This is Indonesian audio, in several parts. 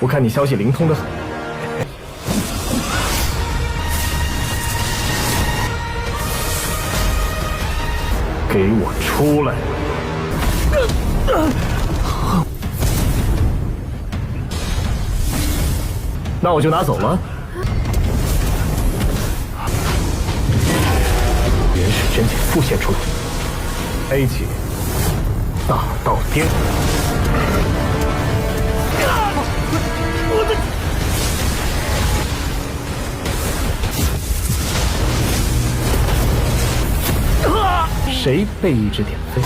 我看你消息灵通的很。给我出来！那我就拿走了。原始真体复现出来 ，A 级大道巅。我的！谁被一指点飞？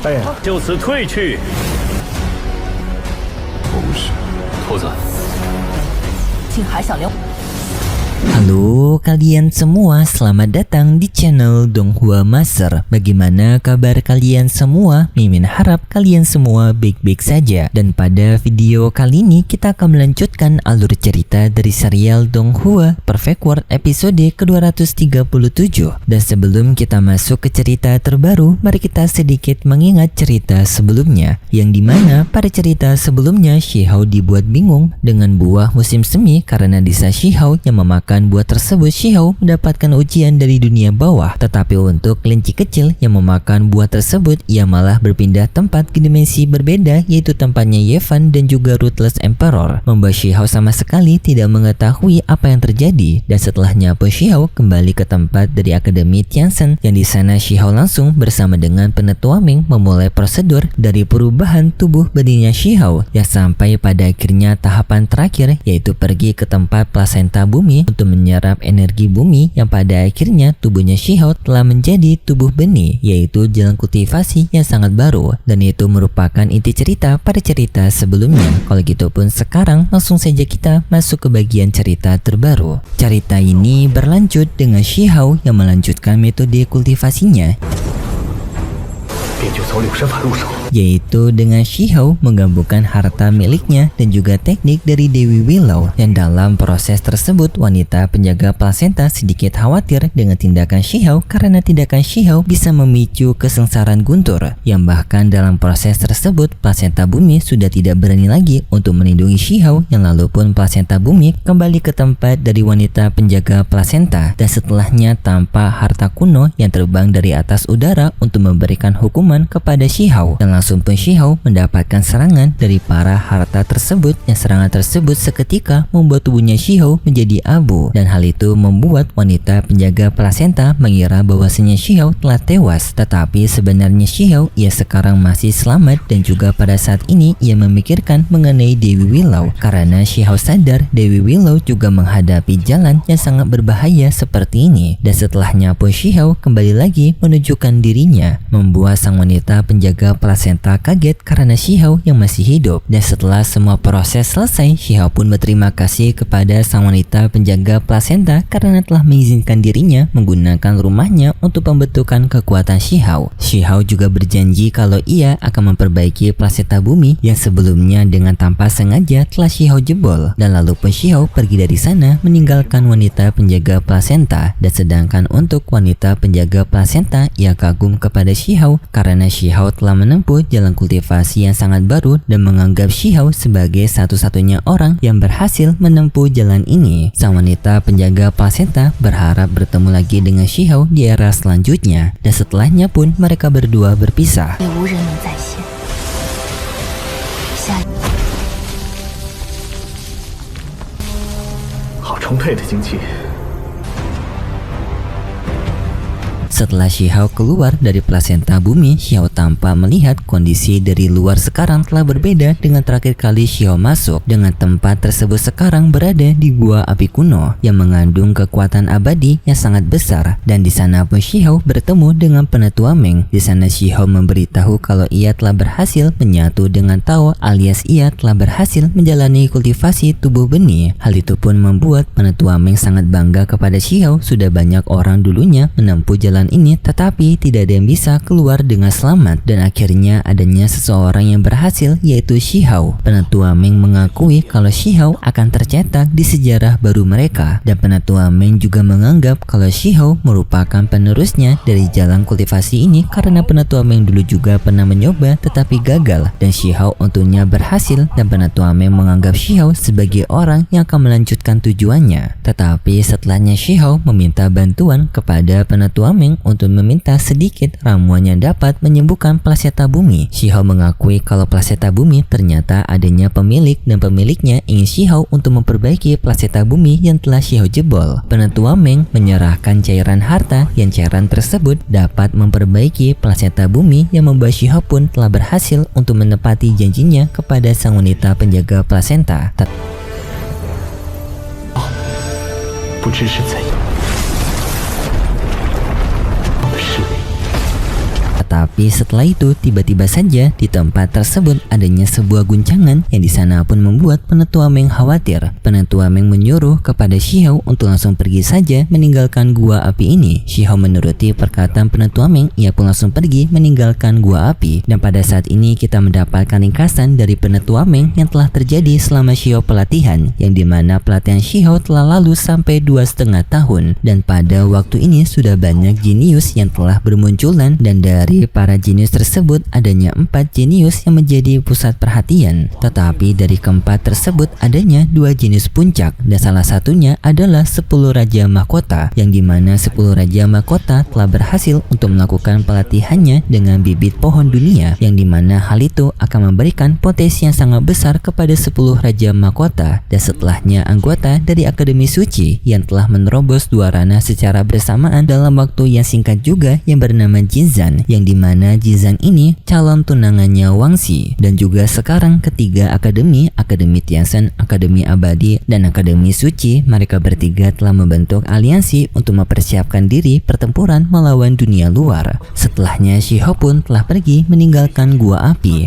哎呀，就此退去。不是，兔子，竟还想撩！ Halo kalian semua, selamat datang di channel Donghua Master. Bagaimana kabar kalian semua? Mimin harap kalian semua baik-baik saja. Dan pada video kali ini kita akan melanjutkan alur cerita dari serial Donghua Perfect World episode ke-237. Dan sebelum kita masuk ke cerita terbaru, mari kita sedikit mengingat cerita sebelumnya, yang dimana pada cerita sebelumnya Shihao dibuat bingung dengan buah musim semi karena desa Shihao yang memakan buah tersebut. Shihao mendapatkan ujian dari dunia bawah, tetapi untuk kelinci kecil yang memakan buah tersebut, ia malah berpindah tempat ke dimensi berbeda, yaitu tempatnya Yevan dan juga Ruthless Emperor, membuat Shihao sama sekali tidak mengetahui apa yang terjadi. Dan setelahnya pun Shihao kembali ke tempat dari Akademi Tianzhen, yang di sana Shihao langsung bersama dengan Penetua Ming memulai prosedur dari perubahan tubuh badannya Shihao, yang sampai pada akhirnya tahapan terakhir, yaitu pergi ke tempat plasenta bumi untuk menyerap energi bumi, yang pada akhirnya tubuhnya Shihao telah menjadi tubuh benih, yaitu jalan kultivasi yang sangat baru. Dan itu merupakan inti cerita pada cerita sebelumnya. Kalau gitu pun sekarang langsung saja kita masuk ke bagian cerita terbaru. Cerita ini berlanjut dengan Shihao yang melanjutkan metode kultivasinya, yaitu dengan Shihao menggabungkan harta miliknya dan juga teknik dari Dewi Willow. Dan dalam proses tersebut, wanita penjaga plasenta sedikit khawatir dengan tindakan Shihao karena tindakan Shihao bisa memicu kesengsaraan Guntur, yang bahkan dalam proses tersebut plasenta bumi sudah tidak berani lagi untuk melindungi Shihao, yang lalu pun plasenta bumi kembali ke tempat dari wanita penjaga plasenta. Dan setelahnya tanpa harta kuno yang terbang dari atas udara untuk memberikan hukuman kepada Shihao, dan langsung pun Shihao mendapatkan serangan dari para harta tersebut, yang serangan tersebut seketika membuat tubuhnya Shihao menjadi abu. Dan hal itu membuat wanita penjaga plasenta mengira bahwasanya Shihao telah tewas, tetapi sebenarnya Shihao ia sekarang masih selamat. Dan juga pada saat ini ia memikirkan mengenai Dewi Willow, karena Shihao sadar Dewi Willow juga menghadapi jalan yang sangat berbahaya seperti ini. Dan setelahnya pun Shihao kembali lagi menunjukkan dirinya, membuat sang wanita penjaga plasenta kaget karena Shihao yang masih hidup. Dan setelah semua proses selesai, Shihao pun berterima kasih kepada sang wanita penjaga plasenta karena telah mengizinkan dirinya menggunakan rumahnya untuk pembentukan kekuatan Shihao. Shihao juga berjanji kalau ia akan memperbaiki plasenta bumi yang sebelumnya dengan tanpa sengaja telah Shihao jebol. Dan lalu pun Shihao pergi dari sana meninggalkan wanita penjaga plasenta. Dan sedangkan untuk wanita penjaga plasenta, ia kagum kepada Shihao karena Shihao telah menempuh jalan kultivasi yang sangat baru dan menganggap Shihao sebagai satu-satunya orang yang berhasil menempuh jalan ini. Sang wanita penjaga plasenta berharap bertemu lagi dengan Shihao di era selanjutnya, dan setelahnya pun mereka berdua berpisah. Setelah Shihao keluar dari plasenta bumi, Shihao tanpa melihat kondisi dari luar sekarang telah berbeda dengan terakhir kali Shihao masuk. Dengan tempat tersebut sekarang berada di gua api kuno yang mengandung kekuatan abadi yang sangat besar. Dan di sana pun Shihao bertemu dengan Penetua Ming. Di sana Shihao memberitahu kalau ia telah berhasil menyatu dengan Tao, alias ia telah berhasil menjalani kultivasi tubuh benih. Hal itu pun membuat Penetua Ming sangat bangga kepada Shihao. Sudah banyak orang dulunya menempuh jalan jalan ini, tetapi tidak ada yang bisa keluar dengan selamat. Dan akhirnya adanya seseorang yang berhasil, yaitu Shihao. Penatua Meng mengakui kalau Shihao akan tercetak di sejarah baru mereka, dan Penatua Meng juga menganggap kalau Shihao merupakan penerusnya dari jalan kultivasi ini karena Penatua Meng dulu juga pernah mencoba tetapi gagal, dan Shihao untungnya berhasil, dan Penatua Meng menganggap Shihao sebagai orang yang akan melanjutkan tujuannya. Tetapi setelahnya Shihao meminta bantuan kepada Penatua Meng untuk meminta sedikit ramuan yang dapat menyembuhkan plaseta bumi. Shihao mengakui kalau plaseta bumi ternyata adanya pemilik, dan pemiliknya ingin Shihao untuk memperbaiki plaseta bumi yang telah Shihao jebol. Penatua Meng menyerahkan cairan harta, yang cairan tersebut dapat memperbaiki plaseta bumi, yang membuat Shihao pun telah berhasil untuk menepati janjinya kepada sang wanita penjaga plasenta. Tapi setelah itu tiba-tiba saja di tempat tersebut adanya sebuah guncangan yang di sana pun membuat Penatua Meng khawatir. Penatua Meng menyuruh kepada Shihao untuk langsung pergi saja meninggalkan gua api ini. Shihao menuruti perkataan Penatua Meng, ia pun langsung pergi meninggalkan gua api. Dan pada saat ini kita mendapatkan ringkasan dari Penatua Meng yang telah terjadi selama Shihao pelatihan, yang dimana pelatihan Shihao telah lalu sampai 2,5 tahun. Dan pada waktu ini sudah banyak jenius yang telah bermunculan, dan dari para jenius tersebut adanya 4 jenius yang menjadi pusat perhatian. Tetapi dari keempat tersebut adanya 2 jenius puncak, dan salah satunya adalah 10 Raja Mahkota, yang dimana 10 Raja Mahkota telah berhasil untuk melakukan pelatihannya dengan bibit pohon dunia, yang dimana hal itu akan memberikan potensi yang sangat besar kepada 10 Raja Mahkota. Dan setelahnya anggota dari Akademi Suci yang telah menerobos 2 ranah secara bersamaan dalam waktu yang singkat juga, yang bernama Jinzan, yang dimana Jinzan ini calon tunangannya Wangxi. Dan juga sekarang ketiga akademi, Akademi Tianzhen, Akademi Abadi, dan Akademi Suci, mereka bertiga telah membentuk aliansi untuk mempersiapkan diri pertempuran melawan dunia luar. Setelahnya Shihao pun telah pergi meninggalkan gua api.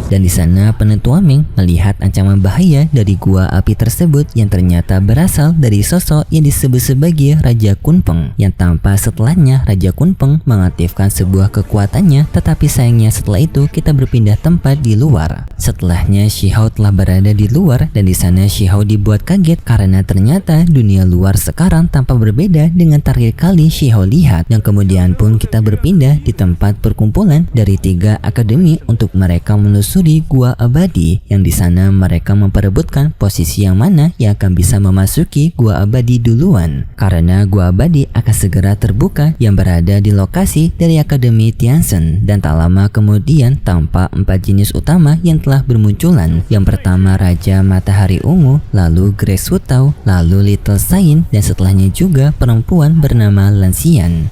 Dan di sana Penatua Meng melihat ancaman bahaya dari gua api tersebut yang ternyata berasal dari sosok yang disebut sebagai Raja Kunpeng, yang tanpa setelahnya Raja Kunpeng mengaktifkan sebuah kekuatannya. Tetapi sayangnya setelah itu kita berpindah tempat di luar. Setelahnya Shihao telah berada di luar, dan di sana Shihao dibuat kaget karena ternyata dunia luar sekarang tampak berbeda dengan terakhir kali Shihao lihat. Dan kemudian pun kita berpindah di tempat perkumpulan dari 3 akademi untuk mereka menelusuri gua abadi, yang di sana mereka memperebutkan posisi yang mana yang akan bisa memasuki gua abadi duluan, karena gua abadi akan segera terbuka yang berada di lokasi dari Akademi Tianzhen. Dan tak lama kemudian tampak 4 jenis utama yang telah bermunculan. Yang pertama Raja Matahari Ungu, lalu Grace Wutao, lalu Little Sain, dan setelahnya juga perempuan bernama Lanxian.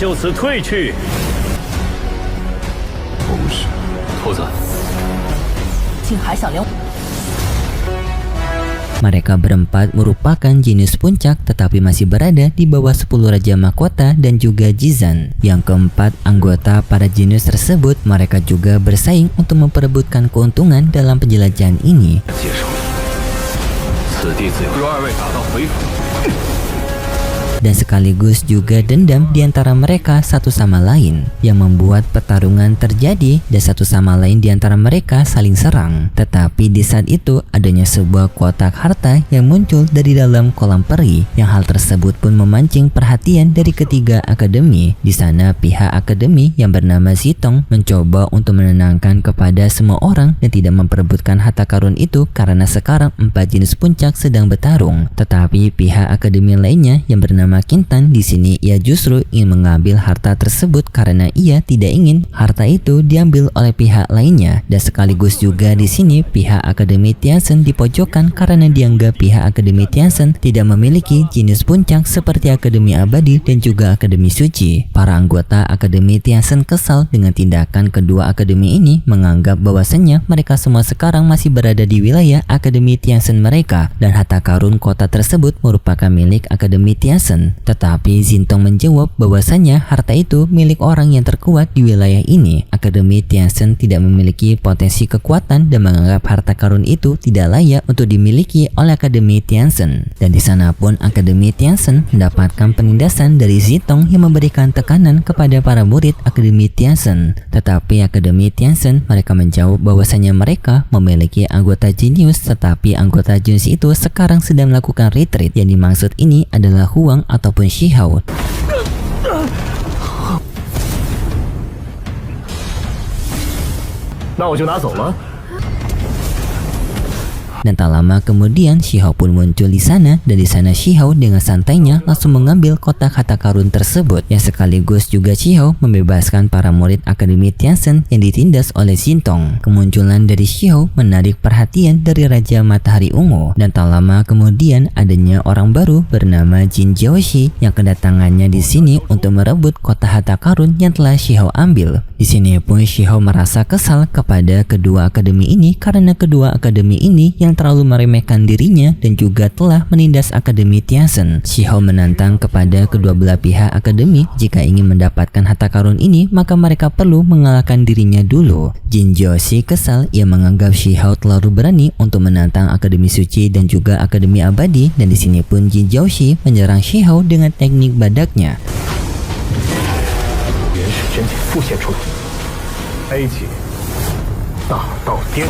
Mereka berempat merupakan jenius puncak tetapi masih berada di bawah 10 Raja Mahkota dan juga Jinzan. Yang keempat anggota para jenius tersebut, mereka juga bersaing untuk memperebutkan keuntungan dalam penjelajahan ini. Dan sekaligus juga dendam di antara mereka satu sama lain, yang membuat pertarungan terjadi dan satu sama lain di antara mereka saling serang. Tetapi di saat itu adanya sebuah kotak harta yang muncul dari dalam kolam peri, yang hal tersebut pun memancing perhatian dari ketiga akademi. Di sana pihak akademi yang bernama Zitong mencoba untuk menenangkan kepada semua orang dan tidak memperebutkan harta karun itu karena sekarang 4 jenis puncak sedang bertarung. Tetapi pihak akademi lainnya yang bernama Kintan di sini ia justru ingin mengambil harta tersebut karena ia tidak ingin harta itu diambil oleh pihak lainnya. Dan sekaligus juga di sini pihak Akademi Tianzhen dipojokkan karena dianggap pihak Akademi Tianzhen tidak memiliki jenis puncak seperti Akademi Abadi dan juga Akademi Suci. Para anggota Akademi Tianzhen kesal dengan tindakan kedua akademi ini, menganggap bahwasannya mereka semua sekarang masih berada di wilayah Akademi Tianzhen mereka dan harta karun kota tersebut merupakan milik Akademi Tianzhen. Tianzhen. Tetapi Zintong menjawab bahwasanya harta itu milik orang yang terkuat di wilayah ini. Akademi Tianzhen tidak memiliki potensi kekuatan dan menganggap harta karun itu tidak layak untuk dimiliki oleh Akademi Tianzhen. Dan di sana pun Akademi Tianzhen mendapatkan penindasan dari Zintong yang memberikan tekanan kepada para murid Akademi Tianzhen. Tetapi Akademi Tianzhen mereka menjawab bahwasanya mereka memiliki anggota jenius, tetapi anggota jenius itu sekarang sedang melakukan retreat. Yang dimaksud ini adalah Huang ataupun Shihao. Dan tak lama kemudian Shihao pun muncul di sana, dan di sana Shihao dengan santainya langsung mengambil kotak harta karun tersebut, yang sekaligus juga Shihao membebaskan para murid Akademi Tianzhen yang ditindas oleh Zintong. Kemunculan dari Shihao menarik perhatian dari Raja Matahari Ungu, dan tak lama kemudian adanya orang baru bernama Jin Jiaoxi yang kedatangannya di sini untuk merebut kotak harta karun yang telah Shihao ambil. Di sini pun Shihao merasa kesal kepada kedua akademi ini karena kedua akademi ini yang terlalu meremehkan dirinya dan juga telah menindas Akademi Tianzhen. Shihao menantang kepada kedua belah pihak akademi, jika ingin mendapatkan harta karun ini maka mereka perlu mengalahkan dirinya dulu. Jin Jiaoxi kesal, ia menganggap Shihao terlalu berani untuk menantang Akademi Suci dan juga Akademi Abadi, dan di sini pun Jin Jiaoxi menyerang Shihao dengan teknik badaknya. 原始真体复现出来，A起大道颠。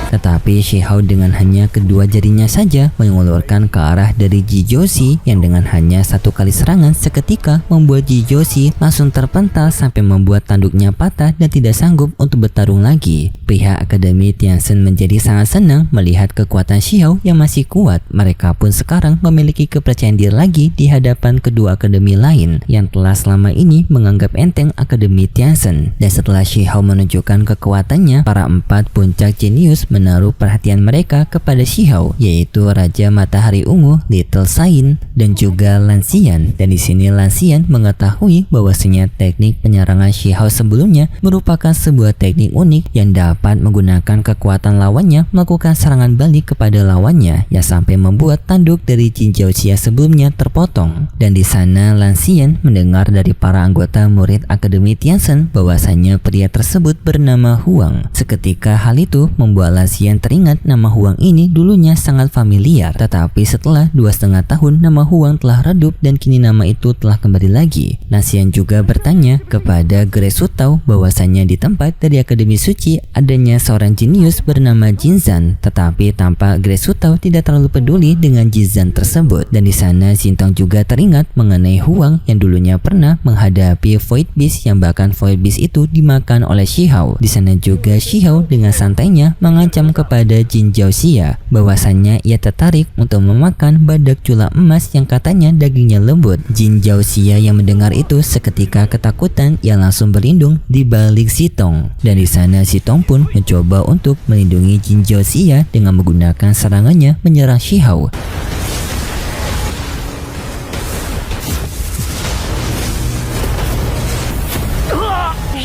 Tetapi Shihao dengan hanya kedua jarinya saja mengulurkan ke arah dari Jin Jiaoxi, yang dengan hanya satu kali serangan seketika membuat Jin Jiaoxi langsung terpental sampai membuat tanduknya patah dan tidak sanggup untuk bertarung lagi. Pihak Akademi Tianzhen menjadi sangat senang melihat kekuatan Shihao yang masih kuat. Mereka pun sekarang memiliki kepercayaan diri lagi di hadapan kedua akademi lain yang telah selama ini menganggap enteng Akademi Tianzhen. Dan setelah Shihao menunjukkan kekuatannya, para empat puncak jenius menaruh perhatian mereka kepada Shihao, yaitu Raja Matahari Ungu, Little Sain, dan juga Lan Xian. Dan di sini Lan Xian mengetahui bahwasanya teknik penyerangan Shihao sebelumnya merupakan sebuah teknik unik yang dapat menggunakan kekuatan lawannya melakukan serangan balik kepada lawannya, yang sampai membuat tanduk dari Jin Jiaoxi sebelumnya terpotong. Dan di sana Lan Xian mendengar dari para anggota murid Akademi Tianzhen bahwasanya pria tersebut bernama Huang. Seketika hal itu membuat Lan Xian teringat nama Huang ini dulunya sangat familiar, tetapi setelah 2,5 tahun nama Huang telah redup dan kini nama itu telah kembali lagi. Lan Xian juga bertanya kepada Gre Sutao bahwasanya di tempat dari Akademi Suci adanya seorang jenius bernama Jinzhan, tetapi tampak Gre Sutao tidak terlalu peduli dengan Jinzhan tersebut. Dan di sana Zintong juga teringat mengenai Huang yang dulunya pernah menghadapi Void Beast, yang bahkan Void Beast itu dimakan oleh Shihao. Di sana juga Shihao dengan santainya mengancam kepada Jin Jiaoxi bahwasannya ia tertarik untuk memakan badak cula emas yang katanya dagingnya lembut. Jin Jiaoxi yang mendengar itu seketika ketakutan, ia langsung berlindung di balik Zintong. Dan di sana Zintong pun mencoba untuk melindungi Jin Jiaoxi dengan menggunakan serangannya menyerang Shihao.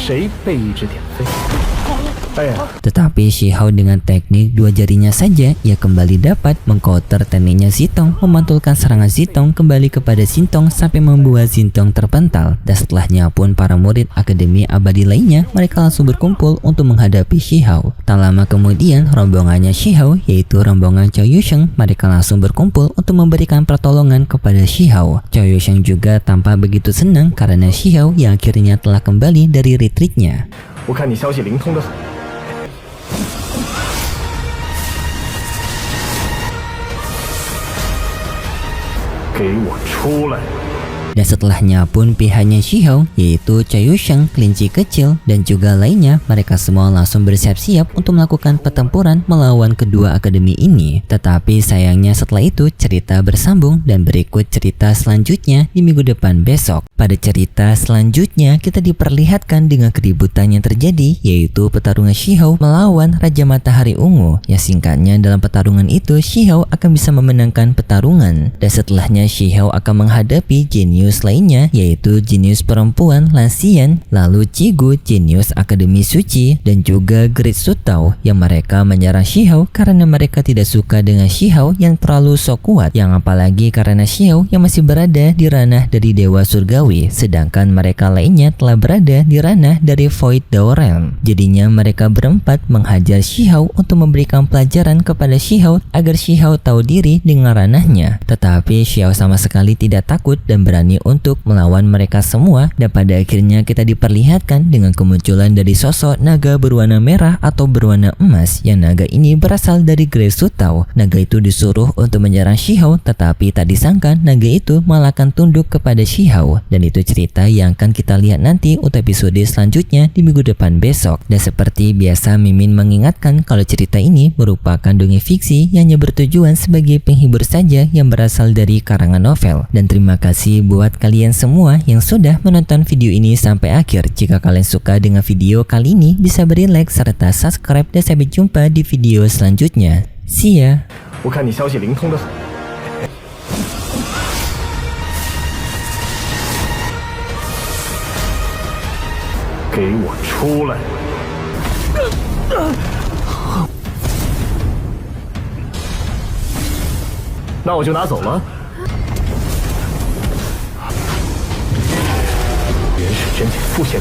谁被一指点飞？哎呀！ Tetapi Shihao dengan teknik dua jarinya saja ia kembali dapat mengcounter tekniknya Zintong, memantulkan serangan Zintong kembali kepada Zintong sampai membuat Zintong terpental. Dan setelahnya pun para murid Akademi Abadi lainnya mereka langsung berkumpul untuk menghadapi Shihao. Tak lama kemudian rombongannya Shihao, yaitu rombongan Cao Yusheng, mereka langsung berkumpul untuk memberikan pertolongan kepada Shihao. Cao Yusheng juga tampak begitu senang karena Shihao yang akhirnya telah kembali dari retreatnya. 我看你消息灵通的很。 给我出来！ Dan setelahnya pun pihaknya Shihao, yaitu Cao Yusheng, kelinci kecil, dan juga lainnya, mereka semua langsung bersiap-siap untuk melakukan pertempuran melawan kedua akademi ini. Tetapi sayangnya setelah itu cerita bersambung dan berikut cerita selanjutnya di minggu depan besok. Pada cerita selanjutnya kita diperlihatkan dengan keributan yang terjadi, yaitu pertarungan Shihao melawan Raja Matahari Ungu. Yang singkatnya dalam pertarungan itu Shihao akan bisa memenangkan pertarungan, dan setelahnya Shihao akan menghadapi jenius jenius lainnya yaitu jenius perempuan Lansian, lalu Chigu jenius Akademi Suci, dan juga Great Sutao yang mereka menyerang Shihao karena mereka tidak suka dengan Shihao yang terlalu sok kuat, yang apalagi karena Shihao yang masih berada di ranah dari Dewa Surgawi, sedangkan mereka lainnya telah berada di ranah dari Void Dao Realm. Jadinya mereka berempat menghajar Shihao untuk memberikan pelajaran kepada Shihao agar Shihao tahu diri dengan ranahnya. Tetapi Shihao sama sekali tidak takut dan berani untuk melawan mereka semua, dan pada akhirnya kita diperlihatkan dengan kemunculan dari sosok naga berwarna merah atau berwarna emas, yang naga ini berasal dari Great Sutao. Naga itu disuruh untuk menyerang Shihao, tetapi tak disangka naga itu malah akan tunduk kepada Shihao, dan itu cerita yang akan kita lihat nanti untuk episode selanjutnya di minggu depan besok. Dan seperti biasa, Mimin mengingatkan kalau cerita ini merupakan dongeng fiksi yang hanya bertujuan sebagai penghibur saja yang berasal dari karangan novel. Dan terima kasih buat kalian semua yang sudah menonton video ini sampai akhir. Jika kalian suka dengan video kali ini, bisa beri like serta subscribe, dan sampai jumpa di video selanjutnya. See ya. 我看你消息灵通的很。给我出来！那我就拿走了。原始真体复现。